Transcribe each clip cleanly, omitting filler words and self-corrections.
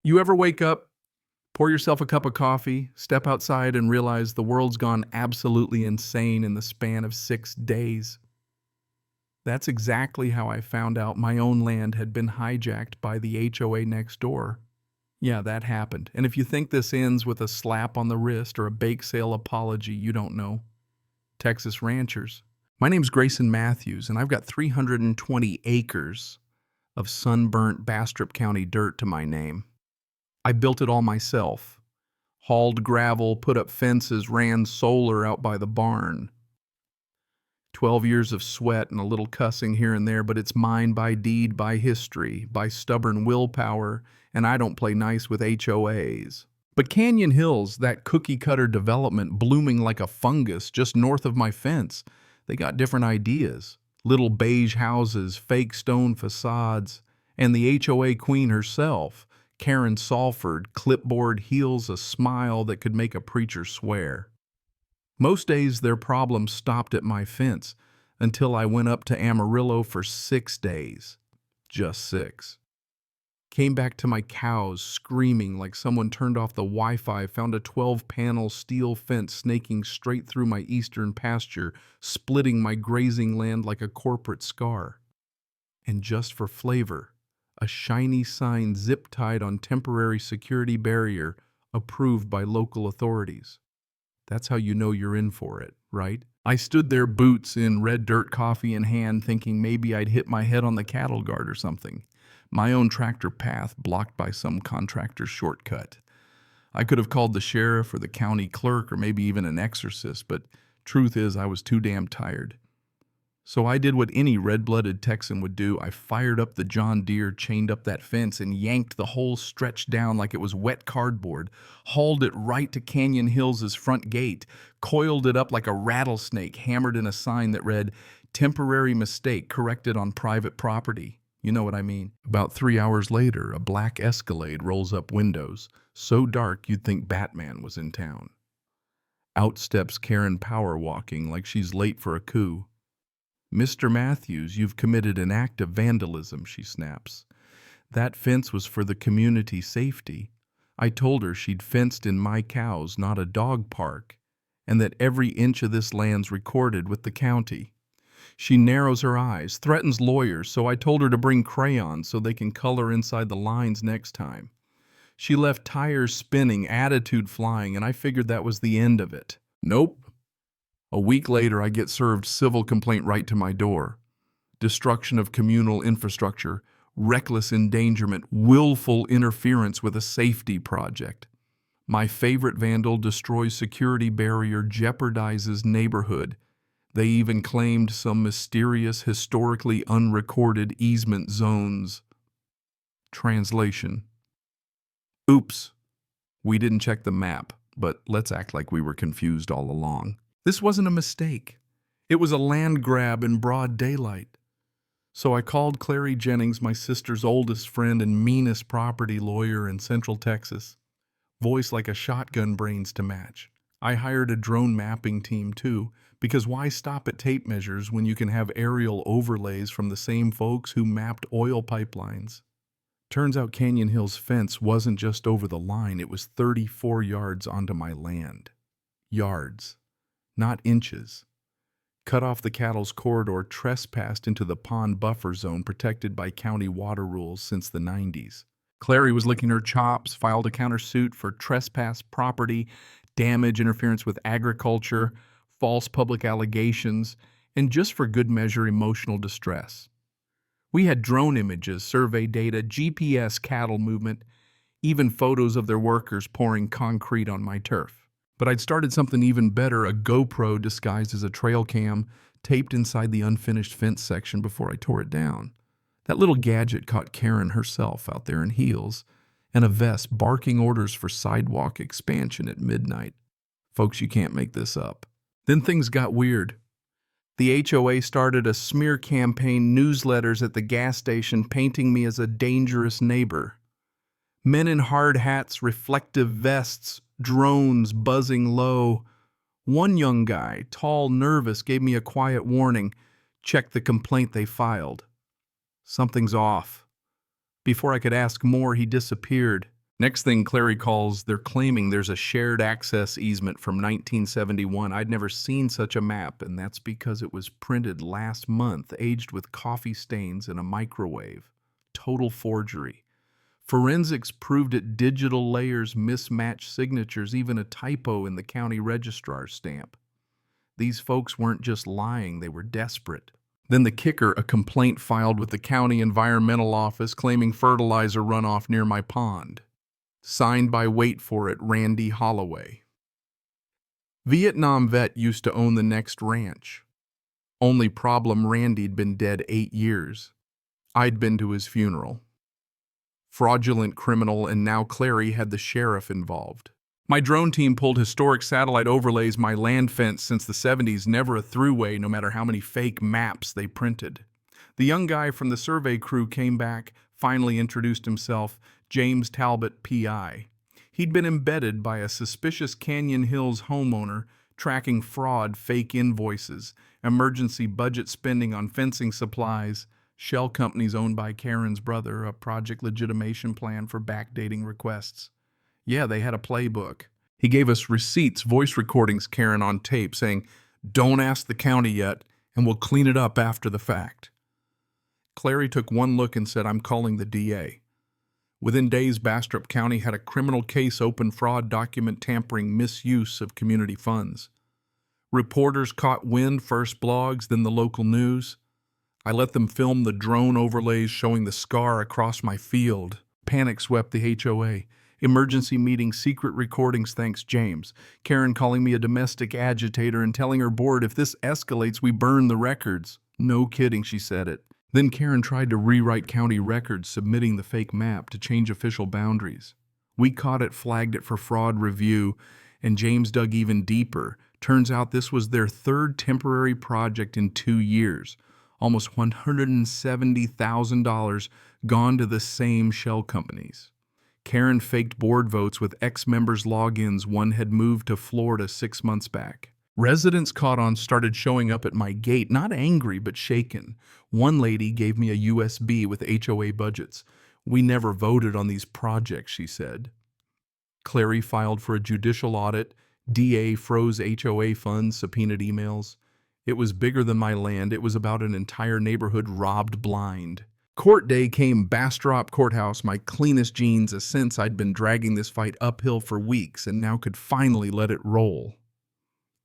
You ever wake up, pour yourself a cup of coffee, step outside, and realize the world's gone absolutely insane in the span of 6 days? That's exactly how I found out my own land had been hijacked by the HOA next door. Yeah, that happened. And if you think this ends with a slap on the wrist or a bake sale apology, you don't know. Texas ranchers. My name's Grayson Matthews, and I've got 320 acres of sunburnt Bastrop County dirt to my name. I built it all myself. Hauled gravel, put up fences, ran solar out by the barn. 12 years of sweat and a little cussing here and there, but it's mine by deed, by history, by stubborn willpower, and I don't play nice with HOAs. But Canyon Hills, that cookie-cutter development blooming like a fungus just north of my fence, they got different ideas. Little beige houses, fake stone facades, and the HOA queen herself, Karen Salford, clipboard heels a smile that could make a preacher swear. Most days their problems stopped at my fence until I went up to Amarillo for 6 days. Just 6. Came back to my cows screaming like someone turned off the Wi-Fi, found a 12-panel steel fence snaking straight through my eastern pasture, splitting my grazing land like a corporate scar. And just for flavor, a shiny sign zip-tied on temporary security barrier approved by local authorities. That's how you know you're in for it, right? I stood there, boots in, red dirt coffee in hand, thinking maybe I'd hit my head on the cattle guard or something. My own tractor path blocked by some contractor's shortcut. I could have called the sheriff or the county clerk or maybe even an exorcist, but truth is I was too damn tired. So I did what any red-blooded Texan would do. I fired up the John Deere, chained up that fence, and yanked the whole stretch down like it was wet cardboard, hauled it right to Canyon Hills' front gate, coiled it up like a rattlesnake, hammered in a sign that read, "Temporary mistake corrected on private property." You know what I mean. About 3 hours later, a black Escalade rolls up windows, so dark you'd think Batman was in town. Out steps Karen power walking like she's late for a coup. "Mr. Matthews, you've committed an act of vandalism," she snaps. "That fence was for the community safety. I told her she'd fenced in my cows, not a dog park, and that every inch of this land's recorded with the county." She narrows her eyes, threatens lawyers, so I told her to bring crayons so they can color inside the lines next time. She left tires spinning, attitude flying, and I figured that was the end of it. Nope. A week later, I get served civil complaint right to my door. Destruction of communal infrastructure, reckless endangerment, willful interference with a safety project. My favorite vandal destroys security barrier, jeopardizes neighborhood. They even claimed some mysterious, historically unrecorded easement zones. Translation. Oops. We didn't check the map, but let's act like we were confused all along. This wasn't a mistake. It was a land grab in broad daylight. So I called Clary Jennings, my sister's oldest friend and meanest property lawyer in Central Texas. Voice like a shotgun, brains to match. I hired a drone mapping team too, because why stop at tape measures when you can have aerial overlays from the same folks who mapped oil pipelines? Turns out Canyon Hills' fence wasn't just over the line, it was 34 yards onto my land. Yards. Not inches. Cut off the cattle's corridor, trespassed into the pond buffer zone protected by county water rules since the 90s. Clary was licking her chops, filed a countersuit for trespass property, damage, interference with agriculture, false public allegations, and just for good measure, emotional distress. We had drone images, survey data, GPS cattle movement, even photos of their workers pouring concrete on my turf. But I'd started something even better, a GoPro disguised as a trail cam, taped inside the unfinished fence section before I tore it down. That little gadget caught Karen herself out there in heels and a vest barking orders for sidewalk expansion at midnight. Folks, you can't make this up. Then things got weird. The HOA started a smear campaign, newsletters at the gas station painting me as a dangerous neighbor. Men in hard hats, reflective vests, drones buzzing low. One young guy, tall, nervous, gave me a quiet warning. Check the complaint they filed. Something's off. Before I could ask more, he disappeared. Next thing Clary calls, they're claiming there's a shared access easement from 1971. I'd never seen such a map, and that's because it was printed last month, aged with coffee stains in a microwave. Total forgery. Forensics proved it digital layers, mismatched signatures, even a typo in the county registrar's stamp. These folks weren't just lying, they were desperate. Then the kicker, a complaint filed with the county environmental office claiming fertilizer runoff near my pond. Signed by, wait for it, Randy Holloway. Vietnam vet used to own the next ranch. Only problem, Randy'd been dead 8 years. I'd been to his funeral. Fraudulent criminal, and now Clary had the sheriff involved. My drone team pulled historic satellite overlays. My land fence since the 70s, never a throughway no matter how many fake maps they printed. The young guy from the survey crew came back, finally introduced himself, James Talbot, P.I. He'd been embedded by a suspicious Canyon Hills homeowner, tracking fraud, fake invoices, emergency budget spending on fencing supplies, shell companies owned by Karen's brother, a project legitimation plan for backdating requests. Yeah, they had a playbook. He gave us receipts, voice recordings, Karen on tape, saying, "Don't ask the county yet, and we'll clean it up after the fact." Clary took one look and said, "I'm calling the DA." Within days, Bastrop County had a criminal case open, fraud, document tampering, misuse of community funds. Reporters caught wind, first blogs, then the local news. I let them film the drone overlays showing the scar across my field. Panic swept the HOA. Emergency meeting, secret recordings, thanks James. Karen calling me a domestic agitator and telling her board, if this escalates, we burn the records. No kidding, she said it. Then Karen tried to rewrite county records, submitting the fake map to change official boundaries. We caught it, flagged it for fraud review, and James dug even deeper. Turns out this was their third temporary project in 2 years. Almost $170,000 gone to the same shell companies. Karen faked board votes with ex-members' logins. One had moved to Florida 6 months back. Residents caught on started showing up at my gate, not angry but shaken. One lady gave me a USB with HOA budgets. "We never voted on these projects," she said. Clary filed for a judicial audit. DA froze HOA funds, subpoenaed emails. It was bigger than my land. It was about an entire neighborhood robbed blind. Court day came, Bastrop Courthouse, my cleanest jeans, a sense I'd been dragging this fight uphill for weeks and now could finally let it roll.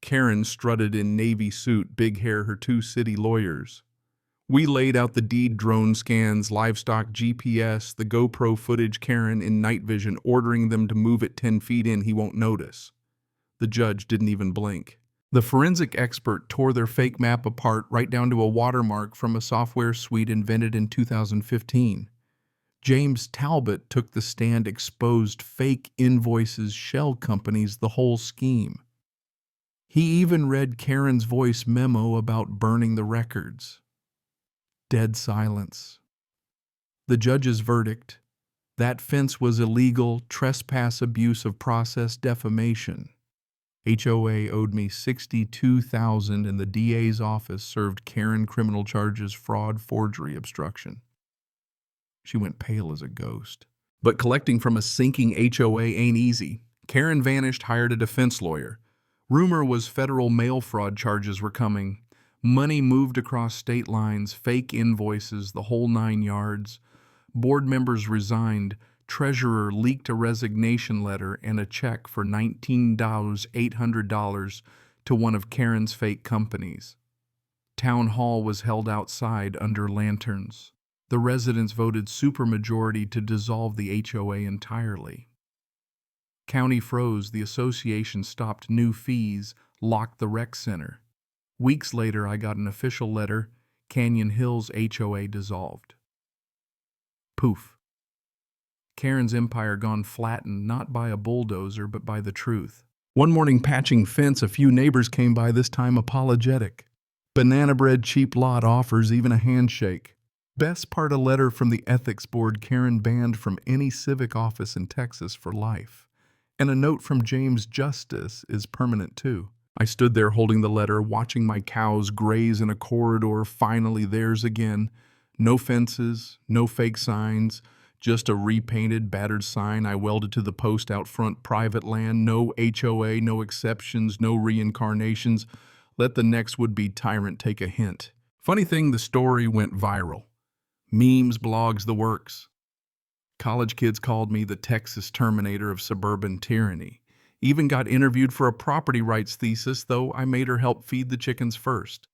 Karen strutted in navy suit, big hair, her 2 city lawyers. We laid out the deed, drone scans, livestock GPS, the GoPro footage, Karen in night vision, ordering them to move it 10 feet in, he won't notice. The judge didn't even blink. The forensic expert tore their fake map apart right down to a watermark from a software suite invented in 2015. James Talbot took the stand, exposed fake invoices, shell companies, the whole scheme. He even read Karen's voice memo about burning the records. Dead silence. The judge's verdict: that fence was illegal, trespass, abuse of process, defamation. HOA owed me $62,000 and the DA's office served Karen criminal charges, fraud, forgery, obstruction. She went pale as a ghost. But collecting from a sinking HOA ain't easy. Karen vanished, hired a defense lawyer. Rumor was federal mail fraud charges were coming. Money moved across state lines, fake invoices, the whole 9 yards. Board members resigned. Treasurer leaked a resignation letter and a check for $19,800 to one of Karen's fake companies. Town hall was held outside under lanterns. The residents voted supermajority to dissolve the HOA entirely. County froze, the association stopped new fees, locked the rec center. Weeks later, I got an official letter, Canyon Hills HOA dissolved. Poof. Karen's empire gone flattened, not by a bulldozer, but by the truth. One morning patching fence, a few neighbors came by, this time apologetic. Banana bread, cheap lot offers, even a handshake. Best part, a letter from the ethics board, Karen banned from any civic office in Texas for life. And a note from James: justice is permanent too. I stood there holding the letter, watching my cows graze in a corridor, finally theirs again. No fences, no fake signs, Just a repainted, battered sign I welded to the post out front. Private land, no HOA, no exceptions, no reincarnations. Let the next would-be tyrant take a hint. Funny thing, the story went viral. Memes, blogs, the works. College kids called me the Texas Terminator of suburban tyranny. Even got interviewed for a property rights thesis, though I made her help feed the chickens first.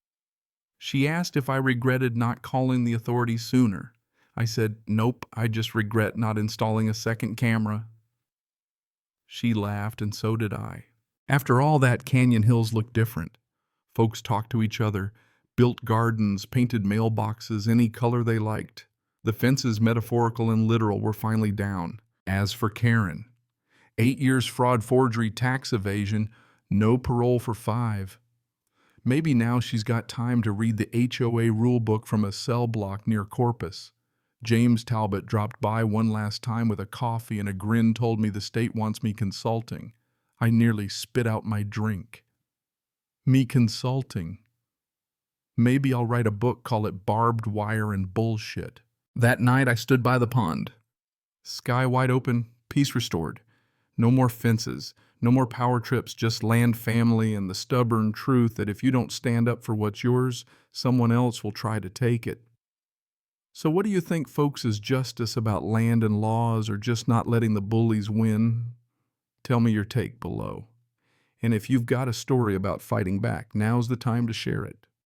She asked if I regretted not calling the authorities sooner. I said, nope, I just regret not installing a second camera. She laughed, and so did I. After all that, Canyon Hills looked different. Folks talked to each other, built gardens, painted mailboxes any color they liked. The fences, metaphorical and literal, were finally down. As for Karen, 8 years fraud, forgery, tax evasion, no parole for 5. Maybe now she's got time to read the HOA rule book from a cell block near Corpus. James Talbot dropped by one last time with a coffee, and a grin told me the state wants me consulting. I nearly spit out my drink. Me consulting. Maybe I'll write a book, call it Barbed Wire and Bullshit. That night I stood by the pond. Sky wide open, peace restored. No more fences, no more power trips, just land, family, and the stubborn truth that if you don't stand up for what's yours, someone else will try to take it. So what do you think, folks, is justice about land and laws, or just not letting the bullies win? Tell me your take below. And if you've got a story about fighting back, now's the time to share it.